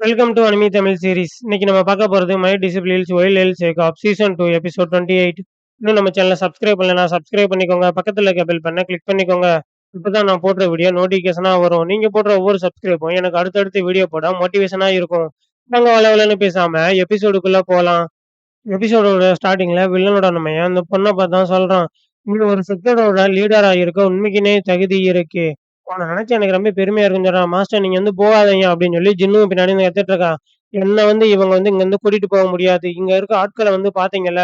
Welcome to anime Tamil series. இன்னைக்கு நம்ம பார்க்க போறது my disciple hills wild hills ஏகாப் சீசன் 2 எபிசோட் 28. இன்னும் நம்ம சேனலை சப்ஸ்கிரைப் பண்ணலனா சப்ஸ்கிரைப் பண்ணிக்கோங்க. பக்கத்துல இருக்க பெல் பண்ண கிளிக் பண்ணிக்கோங்க. இப்பதான் நான் போடுற வீடியோ நோட்டிபிகேஷனா வரும். நீங்க போடுற ஒவ்வொரு சப்ஸ்கிரைப்பும் எனக்கு அடுத்தடுத்து வீடியோ போட மோட்டிவேஷனா இருக்கும். நாங்க வளவலன்னு பேசாம எபிசோடுக்குள்ள போலாம். எபிசோடோட ஸ்டார்டிங்ல வில்லனோட நம்ம அந்த பொண்ணை பார்த்தா சொல்றான், இங்க ஒரு செக்டரோட லீடரா இருக்க உண்மைக்குனே தகுதி இருக்கு. உன்னை நினைச்சு எனக்கு ரொம்ப பெருமையா இருக்குன்னு சொல்றான். மாஸ்டர் நீங்க வந்து போகாதீங்க அப்படின்னு சொல்லி ஜின்னும் பின்னாடி இருந்து கத்திட்டு இருக்கான். என்ன வந்து இவங்க வந்து இங்க இருந்து கூட்டிட்டு போக முடியாது. இங்க இருக்க ஆட்களை வந்து பாத்தீங்கல்ல,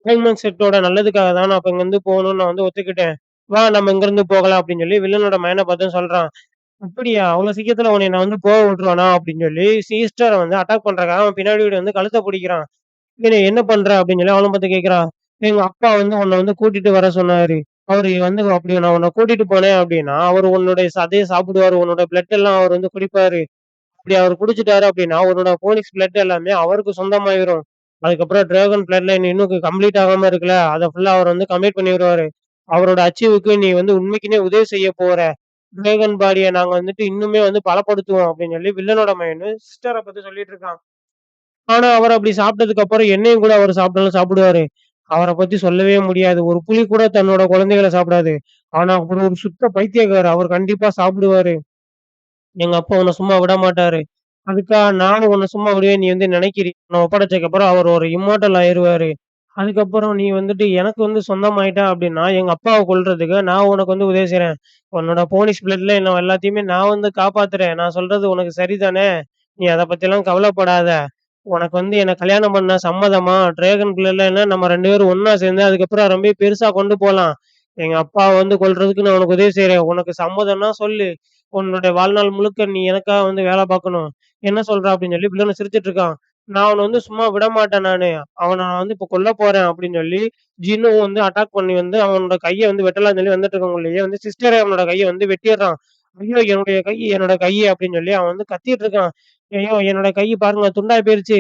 ஹியூமன் செட்டோட நல்லதுக்காக தான் நான் இப்ப இங்க இருந்து போகணும்னு நான் வந்து ஒத்துக்கிட்டேன். வா நம்ம இங்க இருந்து போகலாம் அப்படின்னு சொல்லி வில்லனோட மயனை பார்த்து சொல்றான். அப்படியா அவ்வளவு சீக்கிரத்துல உன்னை நான் வந்து போக விட்டுருவானா அப்படின்னு சொல்லி சிஸ்டரை வந்து அட்டாக் பண்றாங்க. அவன் பின்னாடி ஓடி வந்து கழுத்தை பிடிக்கிறான். "நீ என்ன பண்ற?" அப்படின்னு சொல்லி அவன பார்த்து கேட்கிறான். "எங்க அப்பா வந்து உன்ன வந்து கூட்டிட்டு வர சொன்னாரு. அவரு வந்து அப்படி நான் உன்ன கூட்டிட்டு போனேன் அப்படின்னா, அவரு உன்னுடைய சதைய சாப்பிடுவாரு. உன்னோட பிளட் எல்லாம் அவர் வந்து குடிப்பாரு. அப்படி அவரு குடிச்சுட்டாரு அப்படின்னா, உன்னோட போனிக்ஸ் பிளட் எல்லாமே அவருக்கு சொந்தமாயிரும். அதுக்கப்புறம் டிராகன் பிளட் லைன் இன்னும் கம்ப்ளீட் ஆகாம இருக்குல்ல, அத ஃபுல்லா அவர் வந்து கம்ப்ளீட் பண்ணிருவாரு. அவரோட அச்சீவுக்கு நீ வந்து உண்மைக்குன்னே உதவி செய்ய போற. டிராகன் பாடிய நாங்க வந்துட்டு இன்னுமே வந்து பலப்படுத்துவோம்." அப்படின்னு சொல்லி வில்லனோட மகன் சிஸ்டர பத்தி சொல்லிட்டு இருக்கான். ஆனா, அவரு அப்படி சாப்பிட்டதுக்கு அப்புறம் என்னையும் கூட அவரு சாப்பிட்டாலும் சாப்பிடுவாரு. அவர பத்தி சொல்லவே முடியாது. ஒரு புலி கூட தன்னோட குழந்தைகள சாப்பிடாது. ஆனா, அவரு ஒரு சுத்த பைத்தியக்காரர். அவரு கண்டிப்பா சாப்பிடுவாரு. எங்க அப்பா உன்ன சும்மா விடமாட்டாரு. அதுக்கா நானும் உன்ன சும்மா விடுவேன்னு நீ வந்து நினைக்கிறீ? உன்ன ஒப்படைச்சதுக்கப்புறம் அவரு ஒரு இம்மோர்டல் ஆயிருவாரு. அதுக்கப்புறம் நீ வந்துட்டு எனக்கு வந்து சொந்தமாயிட்ட அப்படின்னா, எங்க அப்பாவ கொல்றதுக்கு நான் உனக்கு வந்து உதவி செய்றேன். உன்னோட போனிஷ் பிளட்ல என்ன எல்லாத்தையுமே நான் வந்து காப்பாத்துறேன். நான் சொல்றது உனக்கு சரிதானே? நீ அத பத்திலாம் கவலைப்படாத. உனக்கு வந்து என்ன கல்யாணம் பண்ண சம்மதமா? டிராகன் பிளட்லன்னா நம்ம 2 பேரும் ஒண்ணா சேர்ந்து அதுக்கப்புறம் ரொம்ப பெருசா கொண்டு போலாம். எங்க அப்பாவ வந்து கொல்றதுக்கு நான் உனக்கு உதவி செய்றேன். உனக்கு சம்மதம்னா சொல்லு. உன்னுடைய வாழ்நாள் முழுக்க நீ எனக்காக வந்து வேலை பார்க்கணும். என்ன சொல்ற? அப்படின்னு சொல்லி வில்லன் சிரிச்சுட்டு இருக்கான். நான் அவன வந்து சும்மா விடமாட்டேன் நானு. அவன நான் வந்து இப்ப கொல்லப் போறேன் அப்படின்னு சொல்லி, ஜின்னுவும் வந்து அட்டாக் பண்ணி வந்து அவனோட கைய வந்து வெட்டலாம்ன்னு சொல்லி வந்துட்டு இருக்கவங்களையே வந்து சிஸ்டரே அவனோட கைய வந்து வெட்டிர்றான். ஐயோ! என்னுடைய கை, என்னோட கை அப்படின்னு சொல்லி அவன் வந்து கத்திட்டு இருக்கான். ஐயோ! என்னோட கை பாருங்க துண்டா போயிருச்சு.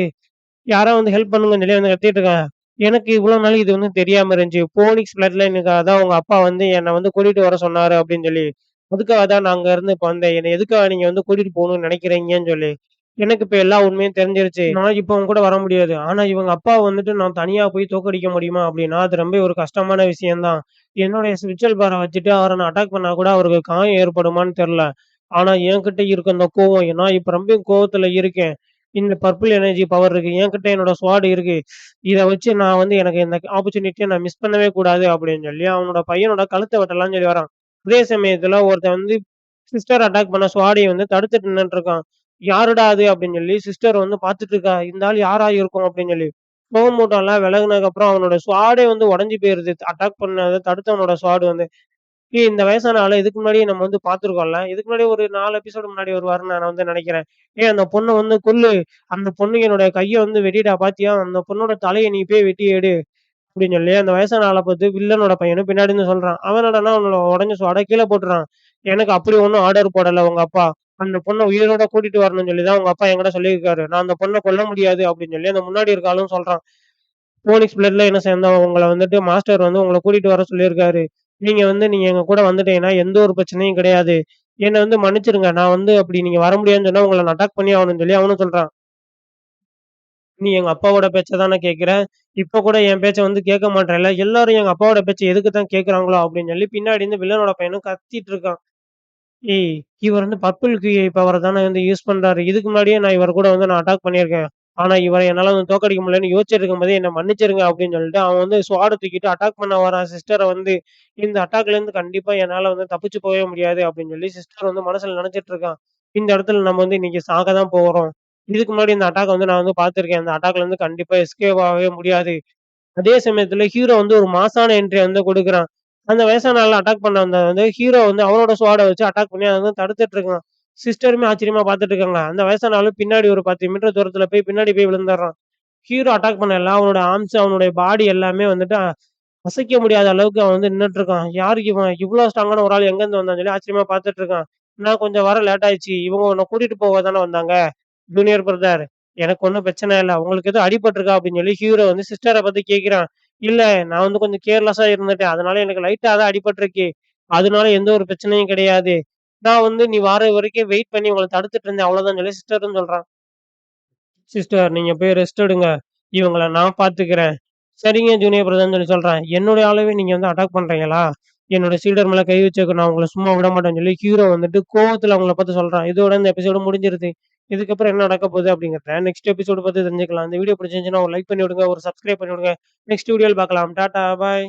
யாரோ வந்து ஹெல்ப் பண்ணுங்கன்னு சொல்லி வந்து கத்திட்டு இருக்கான். எனக்கு இவ்வளோ நாள் இது வந்து தெரியாம இருந்துச்சு. போனிக்ஸ் பிளட் லைனுக்காக தான் உங்க அப்பா வந்து என்ன வந்து கூட்டிட்டு வர சொன்னாரு அப்படின்னு சொல்லி. அதுக்காக தான் நான் அங்க இருந்து இப்ப வந்தேன். என்ன எதுக்காக நீங்க வந்து கூட்டிட்டு போகணும்னு நினைக்கிறீங்கன்னு சொல்லி. எனக்கு இப்ப எல்லா உண்மையும் தெரிஞ்சிருச்சு. நான் இப்ப உங்க கூட வர முடியாது. ஆனா இவங்க அப்பாவ வந்துட்டு நான் தனியா போய் தோற்கடிக்க முடியுமா அப்படின்னா, அது ரொம்ப ஒரு கஷ்டமான விஷயம் தான். என்னுடைய ஸ்பிரிச்சுவல் பவர வச்சுட்டு அவர நான் அட்டாக் பண்ணா கூட அவருக்கு காயம் ஏற்படுமான்னு தெரியல. ஆனா என்கிட்ட இருக்க அந்த கோவம் நான் இப்ப ரொம்ப கோவத்துல இருக்கேன். இந்த பர்பிள் எனர்ஜி பவர் இருக்கு. என்கிட்ட என்னோட ஸ்வாட் இருக்கு. இத வச்சு நான் வந்து எனக்கு இந்த ஆப்பர்ச்சுனிட்டிய நான் மிஸ் பண்ணவே கூடாது அப்படின்னு சொல்லி அவனோட பையனோட கழுத்த வெட்டலாம்ன்னு சொல்லி வரான். அதே சமயத்துல ஒருத்தன் வந்து சிஸ்டர் அட்டாக் பண்ண ஸ்வாடிய வந்து தடுத்துட்டு நின்னுட்டு இருக்கான். "யாருடா அது?" அப்படின்னு சொல்லி சிஸ்டர் வந்து பார்த்துட்டு இருக்கா. "இந்த ஆள் யாரா இருக்கும்?" அப்படின்னு சொல்லி. கோவமூட்டம்லாம் விலகுனதுக்கு அப்புறம் அவனோட ஸ்வாடே வந்து உடைஞ்சு போயிருது. அட்டாக் பண்ணத தடுத்தவனோட ஸ்வாட் வந்து. இந்த வயசான ஆள இதுக்கு முன்னாடியே நம்ம வந்து பார்த்துருக்கோம்ல. இதுக்கு முன்னாடி ஒரு 4 எபிசோடு முன்னாடி வருவாருன்னு நான் வந்து நெனைக்கிறேன். அந்த பொண்ண வந்து கொல்லு. அந்த பொண்ணு என்னுடைய கைய வந்து வெட்டிட்டா பாத்தியா? அந்த பொண்ணோட தலைய நீ போய் வெட்டி எடு." அப்படின்னு சொல்லி அந்த வயசான ஆள பார்த்து வில்லனோட பையனும் பின்னாடி இருந்து சொல்றான். அவன் என்னடான்னா அவனோட உடைஞ்ச ஸ்வாட கீழ போட்டுறான். "எனக்கு அப்படி ஒண்ணும் ஆர்டர் போடல உங்க அப்பா. அந்த பொண்ண உயிரோட கூட்டிட்டு வரணும்னு சொல்லி தான் உங்க அப்பா என்கிட்ட சொல்லியிருக்காரு. நான் அந்த பொண்ண கொல்ல முடியாது." அப்படின்னு சொல்லி அந்த முன்னாடி இருக்க ஆளும் சொல்றான். போனிக்ஸ் பிளட்ல என்ன சேர்ந்தவன் உங்கள வந்துட்டு மாஸ்டர் வந்து உங்கள கூட்டிட்டு வர சொல்லியிருக்காரு. நீங்க எங்க கூட வந்துட்டீங்கன்னா எந்த ஒரு பிரச்சனையும் கிடையாது. என்ன வந்து மன்னிச்சுருங்க. நான் வந்து அப்படி நீங்க வர முடியாதுன்னு சொன்னா உங்கள நான் அட்டாக் பண்ணி ஆகணும்னு சொல்லி அவனும் சொல்றான். "நீ எங்க அப்பாவோட பேச்ச தானே கேட்கிற. இப்ப கூட என் பேச்ச வந்து கேட்க மாட்றல்ல. எல்லாரும் எங்க அப்பாவோட பேச்ச எதுக்கு தான் கேட்கறாங்களோ?" அப்படின்னு சொல்லி பின்னாடி இருந்து வில்லனோட பையனும் கத்திட்டு இருக்கான். ஏய்! இவர் வந்து பர்பிள் கியூஐ பவர தானே வந்து யூஸ் பண்றாரு. இதுக்கு முன்னாடியே நான் இவர கூட வந்து நான் அட்டாக் பண்ணியிருக்கேன். ஆனா இவர என்னால வந்து தோற்கடிக்க முடியலன்னு யோசிச்சுட்டு இருக்கும்போதே என்ன மன்னிச்சிருங்க அப்படின்னு சொல்லிட்டு அவன் வந்து ஸ்வாட தூக்கிட்டு அட்டாக் பண்ண வரான் சிஸ்டர வந்து. இந்த அட்டாக்லேருந்து கண்டிப்பா என்னால வந்து தப்பிச்சு போவே முடியாது அப்படின்னு சொல்லி சிஸ்டர் வந்து மனசுல நெனச்சுட்டு இருக்கான். இந்த இடத்துல நம்ம வந்து இன்னைக்கு சாக தான் போறோம். இதுக்கு முன்னாடி இந்த அட்டாக்க வந்து நான் வந்து பார்த்துருக்கேன். இந்த அட்டாக்லேருந்து கண்டிப்பா எஸ்கேப் ஆகவே முடியாது. அதே சமயத்துல ஹீரோ வந்து ஒரு மாஸான என்ட்ரிய வந்து குடுக்குறான். அந்த வயசான ஆள அட்டாக் பண்ண வந்த வந்து ஹீரோ வந்து அவனோட ஸ்வாட வச்சு அட்டாக் பண்ணி அத வந்து தடுத்துட்டு இருக்கான். சிஸ்டருமே ஆச்சரியமா பார்த்துட்டு இருக்காங்க. அந்த வயசான ஆளு பின்னாடி ஒரு 10 மீட்டர் தூரத்துல போய் பின்னாடி போய் விழுந்துர்றான். ஹீரோ அட்டாக் பண்ணல அவனோட ஆர்ம்ஸ், அவனுடைய பாடி எல்லாமே வந்துட்டு அசைக்க முடியாத அளவுக்கு அவன் வந்து நின்னுட்டு இருக்கான். யாரு இவன்? இவ்ளோ ஸ்ட்ராங்கான ஒரு ஆள் எங்கேருந்து வந்தான்னு சொல்லி ஆச்சரியமா பார்த்துட்டு இருக்கான். நான் கொஞ்சம் வர லேட் ஆயிடுச்சு. இவங்க உன்ன கூட்டிட்டு போக தானே வந்தாங்க. Junior brother. எனக்கு ஒண்ணும் பிரச்சனை இல்ல. உங்களுக்கு எதுவும் அடிபட்டுருக்கா? அப்படின்னு சொல்லி ஹீரோ வந்து சிஸ்டர பார்த்து கேட்கிறான். இல்ல நான் வந்து கொஞ்சம் கேர்லெஸ்ஸா இருந்துட்டேன். அதனால எனக்கு லைட்டா தான் அடிபட்டுருக்கு. அதனால எந்த ஒரு பிரச்சனையும் கிடையாது. நான் வந்து நீ வர வரைக்கும் வெயிட் பண்ணி உங்கள தடுத்துட்டு இருந்தேன். அவ்வளோதான் சொல்லி சிஸ்டரும் சொல்றான். சிஸ்டர் நீங்க போய் ரெஸ்ட் எடுங்க. இவங்கள நான் பார்த்துக்கிறேன்." "சரிங்க ஜூனியர் பிரதர்ன்னு" சொல்றான். "என்னுடைய ஆளவே நீங்க வந்து அட்டாக் பண்றீங்களா? என்னோட சீடர் மேல கை வச்சதுக்கு நான் உங்கள சும்மா விட மாட்டேன்னு" சொல்லி ஹீரோ வந்துட்டு கோவத்துல அவங்கள பார்த்து சொல்றான். இதோட இந்த எபிசோடு முடிஞ்சிருது. இதுக்கப்புறம் என்ன நடக்க போகுது அப்படிங்கிறத நெக்ஸ்ட் எபிசோடு பார்த்து தெரிஞ்சுக்கலாம். இந்த வீடியோ பிடிச்சிருந்துச்சுன்னா ஒரு லைக் பண்ணி விடுங்க. ஒரு சப்ஸ்கிரைப் பண்ணி விடுங்க. நெக்ஸ்ட் வீடியோல பார்க்கலாம். டாட்டா, பாய்.